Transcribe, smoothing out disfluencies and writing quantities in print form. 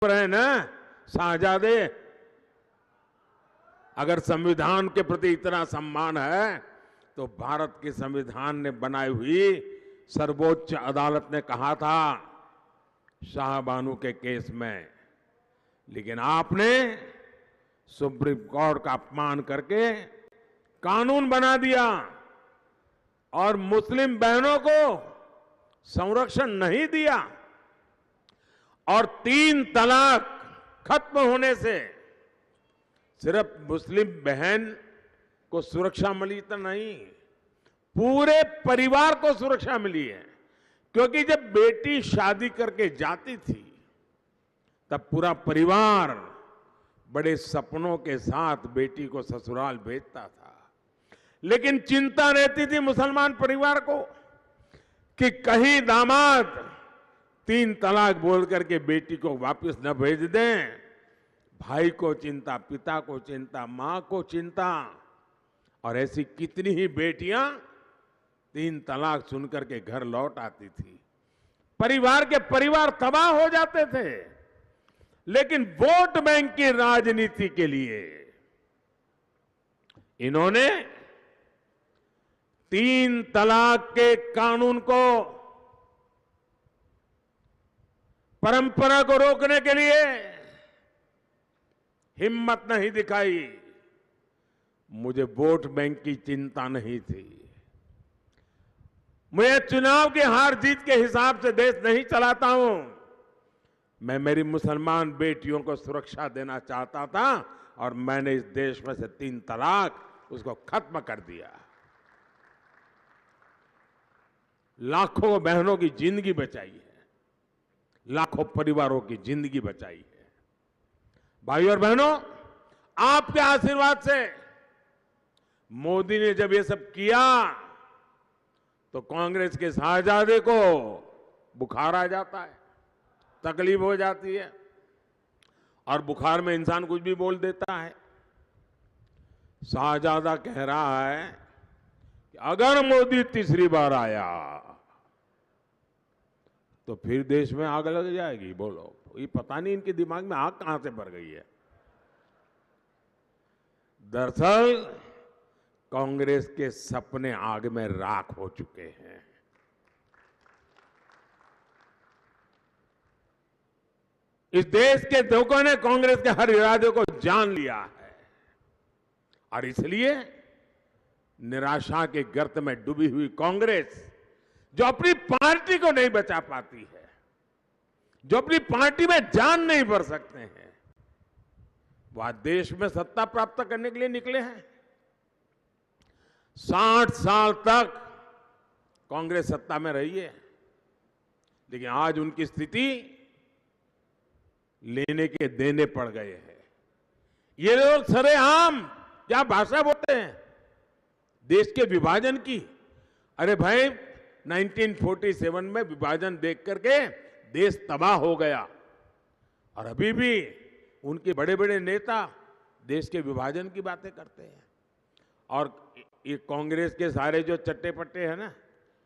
है ना शाहजादे, अगर संविधान के प्रति इतना सम्मान है तो भारत के संविधान ने बनाई हुई सर्वोच्च अदालत ने कहा था शाहबानो के केस में, लेकिन आपने सुप्रीम कोर्ट का अपमान करके कानून बना दिया और मुस्लिम बहनों को संरक्षण नहीं दिया और 3 तलाक खत्म होने से सिर्फ मुस्लिम बहन को सुरक्षा मिली तो नहीं, पूरे परिवार को सुरक्षा मिली है। क्योंकि जब बेटी शादी करके जाती थी तब पूरा परिवार बड़े सपनों के साथ बेटी को ससुराल भेजता था, लेकिन चिंता रहती थी मुसलमान परिवार को कि कहीं दामाद 3 तलाक बोल करके बेटी को वापस न भेज दें। भाई को चिंता, पिता को चिंता, मां को चिंता, और ऐसी कितनी ही बेटियां 3 तलाक सुनकर के घर लौट आती थी। परिवार के परिवार तबाह हो जाते थे, लेकिन वोट बैंक की राजनीति के लिए इन्होंने 3 तलाक के कानून को, परंपरा को रोकने के लिए हिम्मत नहीं दिखाई। मुझे वोट बैंक की चिंता नहीं थी, मैं चुनाव की हार जीत के हिसाब से देश नहीं चलाता हूं। मैं मेरी मुसलमान बेटियों को सुरक्षा देना चाहता था और मैंने इस देश में से 3 तलाक उसको खत्म कर दिया। लाखों बहनों की जिंदगी बचाई है, लाखों परिवारों की जिंदगी बचाई है। भाई और बहनों, आपके आशीर्वाद से मोदी ने जब ये सब किया तो कांग्रेस के शाहजादे को बुखार आ जाता है, तकलीफ हो जाती है, और बुखार में इंसान कुछ भी बोल देता है। शाहजादा कह रहा है कि अगर मोदी तीसरी बार आया तो फिर देश में आग लग जाएगी। बोलो, ये पता नहीं इनके दिमाग में आग कहां से भर गई है। दरअसल कांग्रेस के सपने आग में राख हो चुके हैं। इस देश के लोगों ने कांग्रेस के हर इरादे को जान लिया है और इसलिए निराशा के गर्त में डूबी हुई कांग्रेस, जो अपनी पार्टी को नहीं बचा पाती है, जो अपनी पार्टी में जान नहीं भर सकते हैं, वह देश में सत्ता प्राप्त करने के लिए निकले हैं। 60 साल तक कांग्रेस सत्ता में रही है, लेकिन आज उनकी स्थिति लेने के देने पड़ गए हैं। ये लोग सरेआम क्या भाषा बोलते हैं देश के विभाजन की। अरे भाई, 1947 में विभाजन देख करके देश तबाह हो गया और अभी भी उनके बड़े बड़े नेता देश के विभाजन की बातें करते हैं। और ये कांग्रेस के सारे जो चट्टे पट्टे हैं ना,